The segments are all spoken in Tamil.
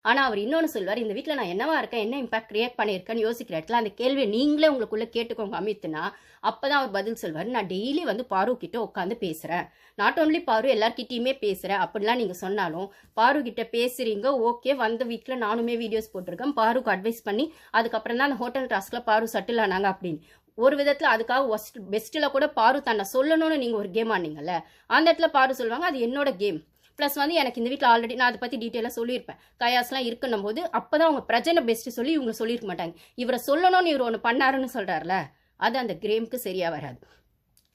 ஆனா அவர் இன்னொன்னு சொல்லுவாரு, இந்த வீட்ல நான் என்னவா இருக்கேன்? என்ன இம்பாக்ட் கிரியேட் பண்ணியிருக்கேன்னு யோசிக்கிற இடத்துல, அந்த கேள்விய நீங்களே உங்களுக்குள்ள கேட்டுக்கோங்க அமித்னா, அப்பதான் அவர் பதில் சொல்வாரு. நான் டெய்லி வந்து பாரு கிட்ட உட்காந்து பேசுறேன். நாட் ஒன்லி பாரு எல்லார்கிட்டயுமே பேசுறேன். அப்படிலாம் நீங்க சொன்னாலும், பாரு கிட்ட பேசுறீங்க. ஓகே. வந்த வீக்ல நானுமே வீடியோஸ் போட்டிருக்கேன். பாருக்கு அட்வைஸ் பண்ணி, அதுக்கப்புறம் தான் அந்த ஹோட்டல் டாஸ்க்ல பாரு செட்டில் ஆனாங்க அப்படின்னு. ஒரு விதத்துல அதுக்காக பெஸ்ட்ல கூட பாரு தன்னை சொல்லணும்னு நீங்க ஒரு கேம் ஆனீங்கல்ல, அந்த இடத்துல பாரு சொல்லுவாங்க, அது என்னோட கேம். ப்ளஸ் வந்து எனக்கு இந்த வீட்டில் ஆல்ரெடி நான் அதை பற்றி டீட்டெயிலாக சொல்லியிருப்பேன். கயாஸ்லாம் இருக்குன்னும் போது அப்போ தான் அவங்க பிரஜனை பெஸ்ட்டு சொல்லி இவங்க சொல்லியிருக்க மாட்டாங்க. இவரை சொல்லணும்னு இவர் ஒன்று பண்ணாருன்னு சொல்கிறார்ல, அது அந்த கிரேம்க்கு சரியாக வராது.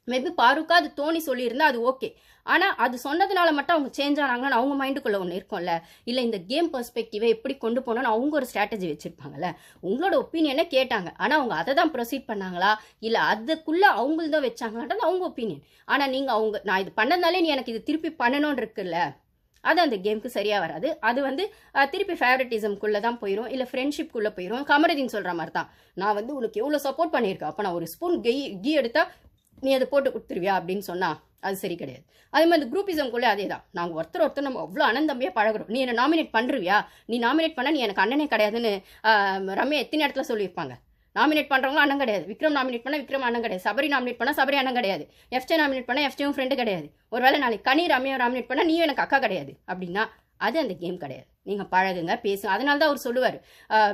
மேபி பாருக்கா அது தோணி சொல்லியிருந்தா அது ஓகே. ஆனால் அது சொன்னதுனால மட்டும் அவங்க சேஞ்ச் ஆனாங்கன்னு அவங்க மைண்டுக்குள்ளே ஒன்று இருக்கும்ல. இல்லை இந்த கேம் பெர்ஸ்பெக்டிவை எப்படி கொண்டு போகணும்னு அவங்க ஒரு ஸ்ட்ராட்டஜி வச்சுருப்பாங்கல்ல. உங்களோட ஒப்பீனியனை கேட்டாங்க. ஆனால் அவங்க அதை தான் ப்ரொசீட் பண்ணாங்களா, இல்லை அதுக்குள்ளே அவங்கள்தான் வச்சாங்களான்றது அவங்க ஒப்பீனியன். ஆனால் நீங்கள் நான் இது பண்ணதுனாலே நீ எனக்கு இது திருப்பி பண்ணணும்னு இருக்குல்ல, அது அந்த கேமுக்கு சரியாக வராது. அது வந்து திருப்பி ஃபேவரட்டிசம்குள்ளே தான் போயிடும், இல்லை ஃப்ரெண்ட்ஷிப்குள்ளே போயிடும். கமருதீன் சொல்கிற மாதிரி தான், நான் வந்து உனக்கு எவ்வளோ சப்போர்ட் பண்ணியிருக்கேன், அப்போ நான் ஒரு ஸ்பூன் கீ எடுத்தால் நீ அதை போட்டு கொடுத்துருவியா அப்படின்னு சொன்னால் அது சரி கிடையாது. அதே மாதிரி குரூப்பிசம்குள்ளே அதே தான். நாங்கள் ஒருத்தர் நம்ம அவ்வளோ அனந்தம்பியாக பழகிறோம். நீ என்னை நாமினேட் பண்ணுறியா, நீ நாமினேட் பண்ண நீ எனக்கு அண்ணனே கிடையாதுன்னு ரம்யா எத்தனை இடத்துல சொல்லியிருப்பாங்க. நாமினேட் பண்ணுறவங்களும் அண்ணன் கிடையாது. விக்ரம் நாமினேட் பண்ணால் விக்ரம் அண்ணன் கிடையாது. சபரி நாமினேட் பண்ணால் சபரி அண்ணன் கிடையாது. எஃப்ஜே நாமினேட் பண்ணால் எஃப்ஜேவும் ஃப்ரெண்டு கிடையாது. ஒருவேளை நாளைக்கு கனி ரம்யா நாமினேட் பண்ணால் நீயும் எனக்கு அக்கா கிடையாது அப்படின்னா அது அந்த கேம் கிடையாது. நீங்கள் பழகுங்க, பேசுங்க. அதனால தான் அவர் சொல்லுவார்,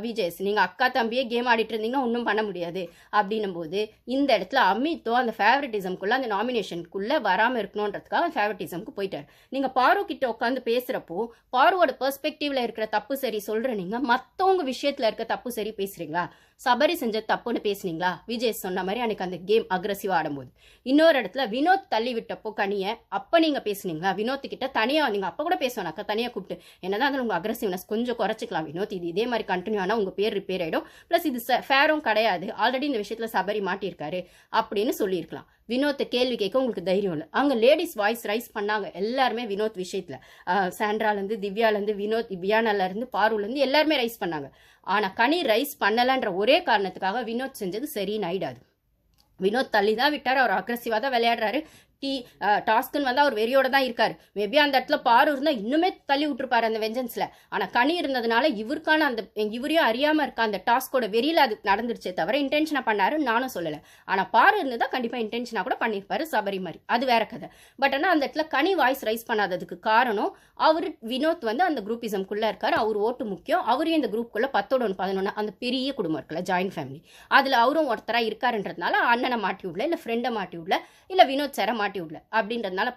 விஜேஸ் நீங்கள் அக்கா தம்பியே கேம் ஆடிட்டு இருந்தீங்கன்னா ஒன்றும் பண்ண முடியாது அப்படின்னும் போது இந்த இடத்துல அமித்தோ அந்த ஃபேவரட்டிசம்குள்ளே அந்த நாமினேஷனுக்குள்ளே வராமல் இருக்கணுன்றதுக்காக அந்த ஃபேவரட்டிசம்க்கு போயிட்டார். நீங்கள் பாரு கிட்ட உட்காந்து பேசுகிறப்போ பாருவோட பெர்ஸ்பெக்டிவ்ல இருக்கிற தப்பு சரி சொல்கிற நீங்கள் மற்றவங்க விஷயத்தில் இருக்க தப்பு சரி பேசுகிறீங்களா? சபரி செஞ்ச தப்புன்னு பேசுனீங்களா? விஜய் சொன்ன மாதிரி அன்னைக்கு அந்த கேம் அக்ரெசிவ் ஆடும்போது. இன்னொரு இடத்துல வினோத் தள்ளி விட்டப்போ கனியை அப்போ நீங்கள் பேசுனீங்களா? வினோத் கிட்ட தனியாக நீங்கள் அப்போ கூட பேசுவானாக்கா தனியாக கூப்பிட்டு என்னதான் இருந்தாலும் உங்கள் அக்ரெசிவ்னஸ் கொஞ்சம் குறைச்சிக்கலாம் வினோத், இது இதே மாதிரி கண்டினியூ ஆனால் உங்கள் பேர் ரிப்பேர் ஆகிடும், ப்ளஸ் இது ஃபேரும் கிடையாது, ஆல்ரெடி இந்த விஷயத்தில் சபரி மாட்டியிருக்காரு அப்படின்னு சொல்லியிருக்கலாம். வினோத்தை கேள்வி கேட்க உங்களுக்கு தைரியம் இல்லை. அங்கே லேடிஸ் வாய்ஸ் ரைஸ் பண்ணாங்க எல்லாருமே வினோத் விஷயத்தில். சாண்ட்ராலேருந்து திவ்யாலேருந்து வினோத் வியானாலேருந்து பாருலேருந்து எல்லாருமே ரைஸ் பண்ணாங்க. ஆனால் கனி ரைஸ் பண்ணலைன்ற ஒரே காரணத்துக்காக வினோத் செஞ்சது சரின்னு ஆயிடாது. வினோத் தள்ளி தான் விட்டார், அவர் அக்ரெசிவாக தான் விளையாடுறாரு. டாஸ்க்குன்னு வந்து அவர் வெறியோட தான் இருக்காரு. மேபி அந்த இடத்துல பாரு இருந்தால் இன்னுமே தள்ளி விட்டுருப்பாரு அந்த வெஞ்சன்ஸில். ஆனால் கனி இருந்ததுனால இவருக்கான அந்த இவரையும் அறியாமல் இருக்க அந்த டாஸ்கோட வெறியில் அது நடந்துருச்சே தவிர இன்டென்ஷனாக பண்ணாரு நானும் சொல்லலை. ஆனால் பாரு இருந்ததா கண்டிப்பாக இன்டென்ஷனாக கூட பண்ணியிருப்பாரு சபரி மாதிரி, அது வேற கதை. பட் ஆனால் அந்த இடத்துல கனி வாய்ஸ் ரைஸ் பண்ணாததுக்கு காரணம் அவர் வினோத் வந்து அந்த குரூப்பிசம்குள்ளே இருக்காரு. அவர் ஓட்டு முக்கியம். அவரையும் இந்த குரூப்புக்குள்ளே 10-11 அந்த பெரிய குடும்பம் இருக்குல்ல, ஜாயின்ட் ஃபேமிலி, அதில் அவரும் ஒருத்தராக இருக்காருன்றதுனால அண்ணனை மாட்டி விடல, இல்லை ஃப்ரெண்டை மாட்டி விடல, இல்லை வினோத் சாரை மாட்டி விடல அப்படின்றதுனால